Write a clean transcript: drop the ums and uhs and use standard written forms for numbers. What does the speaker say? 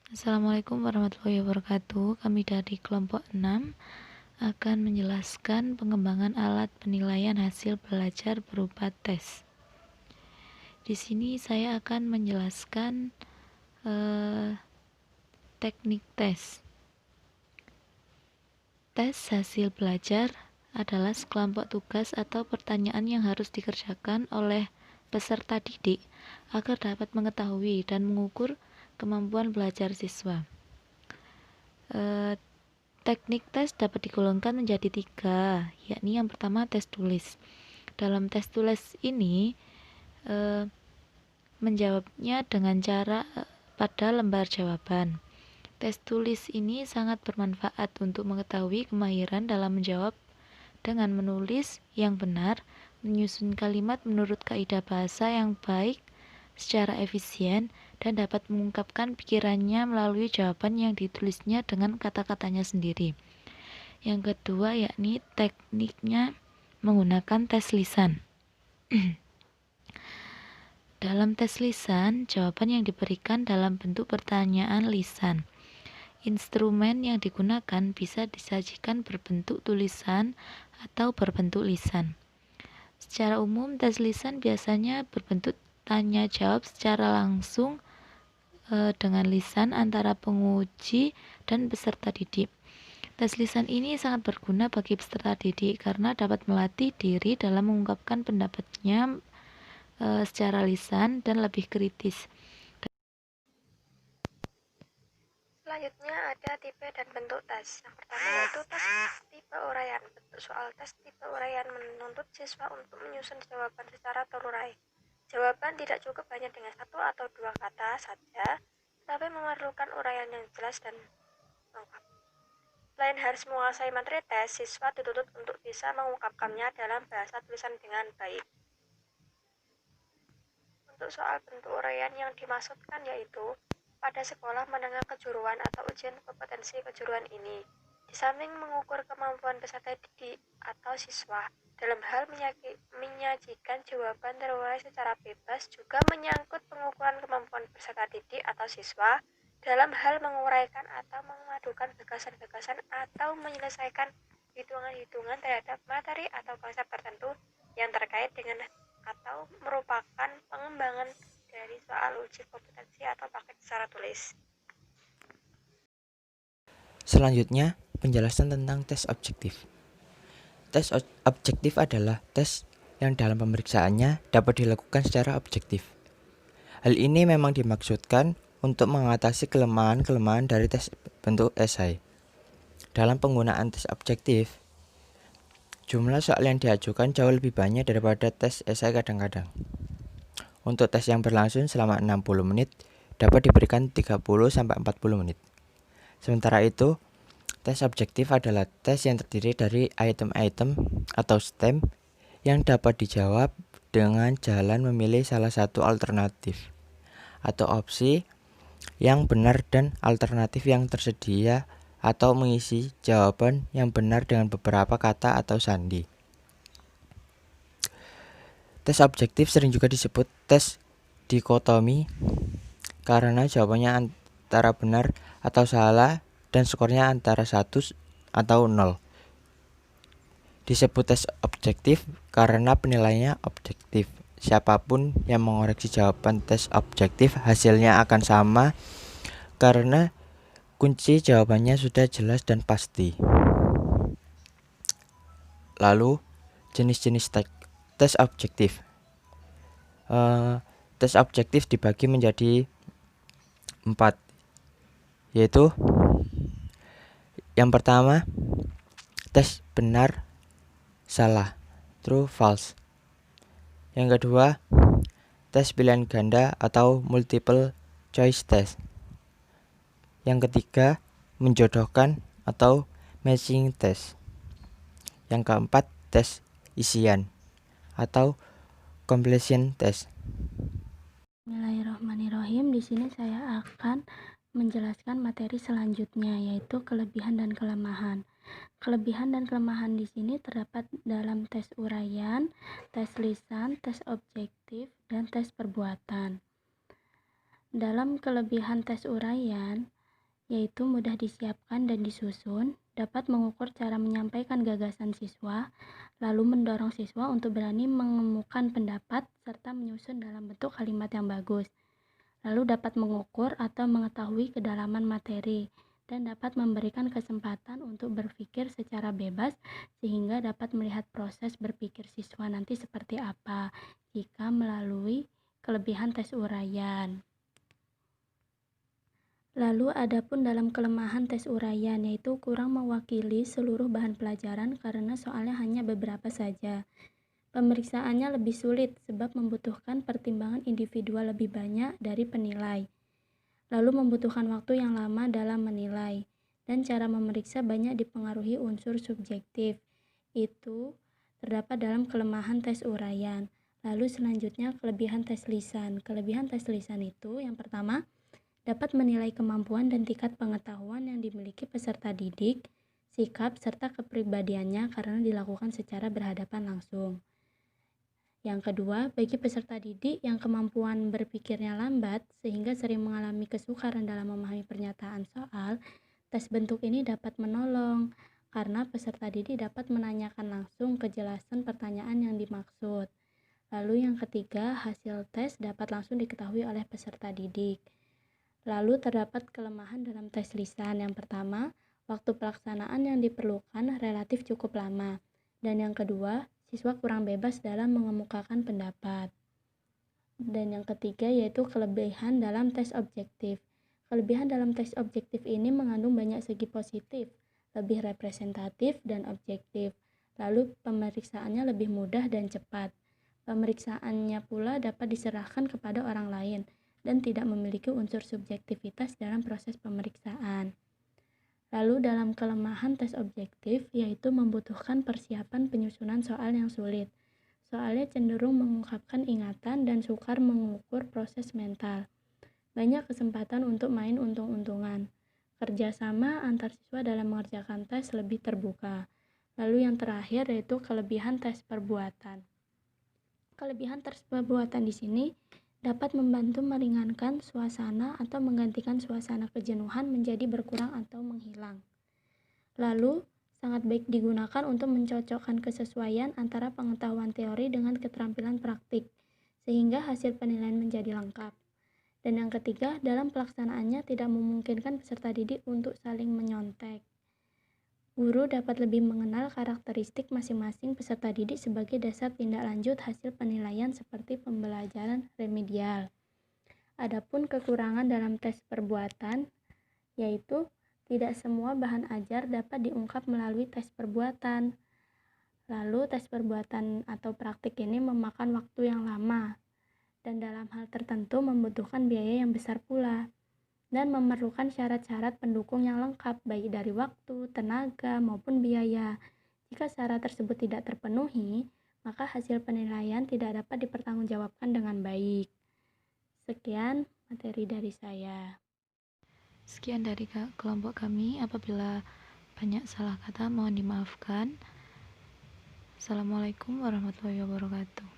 Assalamualaikum warahmatullahi wabarakatuh. Kami dari kelompok 6 akan menjelaskan pengembangan alat penilaian hasil belajar berupa tes. Di sini saya akan menjelaskan teknik tes. Tes hasil belajar adalah sekelompok tugas atau pertanyaan yang harus dikerjakan oleh peserta didik agar dapat mengetahui dan mengukur kemampuan belajar siswa. Teknik tes dapat digolongkan menjadi 3, yakni yang pertama tes tulis. Dalam tes tulis ini menjawabnya dengan cara pada lembar jawaban. Tes tulis ini sangat bermanfaat untuk mengetahui kemahiran dalam menjawab dengan menulis yang benar, menyusun kalimat menurut kaidah bahasa yang baik secara efisien, dan dapat mengungkapkan pikirannya melalui jawaban yang ditulisnya dengan kata-katanya sendiri. Yang kedua yakni tekniknya menggunakan tes lisan. Dalam tes lisan, jawaban yang diberikan dalam bentuk pertanyaan lisan. Instrumen yang digunakan bisa disajikan berbentuk tulisan atau berbentuk lisan. Secara umum, tes lisan biasanya berbentuk tanya jawab secara langsung dengan lisan antara penguji dan peserta didik. Tes lisan ini sangat berguna bagi peserta didik karena dapat melatih diri dalam mengungkapkan pendapatnya secara lisan dan lebih kritis. Selanjutnya ada tipe dan bentuk tes. Yang pertama yaitu tes tipe uraian. Bentuk soal tes tipe uraian menuntut siswa untuk menyusun jawaban secara terurai. Jawaban tidak cukup hanya dengan 1 atau 2 kata saja, tapi memerlukan uraian yang jelas dan lengkap. Selain harus menguasai materi tes, siswa dituntut untuk bisa mengungkapkannya dalam bahasa tulisan dengan baik. Untuk soal bentuk uraian yang dimaksudkan yaitu pada sekolah menengah kejuruan atau ujian kompetensi kejuruan ini, di samping mengukur kemampuan peserta didik atau siswa dalam hal menyajikan jawaban terurai secara bebas, juga menyangkut pengukuran kemampuan peserta didik atau siswa dalam hal menguraikan atau memadukan gagasan-gagasan atau menyelesaikan hitungan-hitungan terhadap materi atau konsep tertentu yang terkait dengan atau merupakan pengembangan dari soal uji kompetensi atau paket secara tulis. Selanjutnya, penjelasan tentang tes objektif. Tes objektif adalah tes yang dalam pemeriksaannya dapat dilakukan secara objektif. Hal ini memang dimaksudkan untuk mengatasi kelemahan-kelemahan dari tes bentuk esai. Dalam penggunaan tes objektif, jumlah soal yang diajukan jauh lebih banyak daripada tes esai kadang-kadang. Untuk tes yang berlangsung selama 60 menit dapat diberikan 30-40 menit. Sementara itu, tes objektif adalah tes yang terdiri dari item-item atau STEM yang dapat dijawab dengan jalan memilih salah satu alternatif atau opsi yang benar dan alternatif yang tersedia, atau mengisi jawaban yang benar dengan beberapa kata atau sandi. Tes objektif sering juga disebut tes dikotomi karena jawabannya antara benar atau salah dan skornya antara 1 atau 0. Disebut tes objektif karena penilaiannya objektif. Siapapun yang mengoreksi jawaban tes objektif hasilnya akan sama karena kunci jawabannya sudah jelas dan pasti. Lalu, jenis-jenis tes objektif. Tes objektif dibagi menjadi 4, yaitu yang pertama, tes benar salah, true false. Yang kedua, tes pilihan ganda atau multiple choice test. Yang ketiga, menjodohkan atau matching test. Yang keempat, tes isian atau completion test. Bismillahirrahmanirrahim. Di sini saya akan menjelaskan materi selanjutnya, yaitu kelebihan dan kelemahan. Kelebihan dan kelemahan di sini terdapat dalam tes uraian, tes lisan, tes objektif, dan tes perbuatan. Dalam kelebihan tes uraian, yaitu mudah disiapkan dan disusun, dapat mengukur cara menyampaikan gagasan siswa, lalu mendorong siswa untuk berani mengemukakan pendapat serta menyusun dalam bentuk kalimat yang bagus, lalu dapat mengukur atau mengetahui kedalaman materi, dan dapat memberikan kesempatan untuk berpikir secara bebas sehingga dapat melihat proses berpikir siswa nanti seperti apa jika melalui kelebihan tes uraian. Lalu adapun dalam kelemahan tes uraian, yaitu kurang mewakili seluruh bahan pelajaran karena soalnya hanya beberapa saja. Pemeriksaannya lebih sulit sebab membutuhkan pertimbangan individual lebih banyak dari penilai. Lalu membutuhkan waktu yang lama dalam menilai. Dan cara memeriksa banyak dipengaruhi unsur subjektif. Itu terdapat dalam kelemahan tes uraian. Lalu selanjutnya kelebihan tes lisan. Kelebihan tes lisan itu yang pertama, dapat menilai kemampuan dan tingkat pengetahuan yang dimiliki peserta didik, sikap, serta kepribadiannya karena dilakukan secara berhadapan langsung. Yang kedua, bagi peserta didik yang kemampuan berpikirnya lambat sehingga sering mengalami kesukaran dalam memahami pernyataan soal, tes bentuk ini dapat menolong karena peserta didik dapat menanyakan langsung kejelasan pertanyaan yang dimaksud. Lalu yang ketiga, hasil tes dapat langsung diketahui oleh peserta didik. Lalu terdapat kelemahan dalam tes lisan. Yang pertama, waktu pelaksanaan yang diperlukan relatif cukup lama. Dan yang kedua, siswa kurang bebas dalam mengemukakan pendapat. Dan yang ketiga yaitu kelebihan dalam tes objektif. Kelebihan dalam tes objektif ini mengandung banyak segi positif, lebih representatif dan objektif. Lalu pemeriksaannya lebih mudah dan cepat. Pemeriksaannya pula dapat diserahkan kepada orang lain dan tidak memiliki unsur subjektivitas dalam proses pemeriksaan. Lalu dalam kelemahan tes objektif yaitu membutuhkan persiapan penyusunan soal yang sulit. Soalnya cenderung mengungkapkan ingatan dan sukar mengukur proses mental. Banyak kesempatan untuk main untung-untungan. Kerjasama antar siswa dalam mengerjakan tes lebih terbuka. Lalu yang terakhir yaitu kelebihan tes perbuatan. Kelebihan tes perbuatan di sini dapat membantu meringankan suasana atau menggantikan suasana kejenuhan menjadi berkurang atau menghilang. Lalu, sangat baik digunakan untuk mencocokkan kesesuaian antara pengetahuan teori dengan keterampilan praktik, sehingga hasil penilaian menjadi lengkap. Dan yang ketiga, dalam pelaksanaannya tidak memungkinkan peserta didik untuk saling menyontek. Guru dapat lebih mengenal karakteristik masing-masing peserta didik sebagai dasar tindak lanjut hasil penilaian seperti pembelajaran remedial. Adapun kekurangan dalam tes perbuatan, yaitu tidak semua bahan ajar dapat diungkap melalui tes perbuatan. Lalu tes perbuatan atau praktik ini memakan waktu yang lama, dan dalam hal tertentu membutuhkan biaya yang besar pula, dan memerlukan syarat-syarat pendukung yang lengkap baik dari waktu, tenaga, maupun biaya. Jika syarat tersebut tidak terpenuhi, maka hasil penilaian tidak dapat dipertanggungjawabkan dengan baik. Sekian materi dari saya. Sekian dari kelompok kami. Apabila banyak salah kata mohon dimaafkan. Assalamualaikum warahmatullahi wabarakatuh.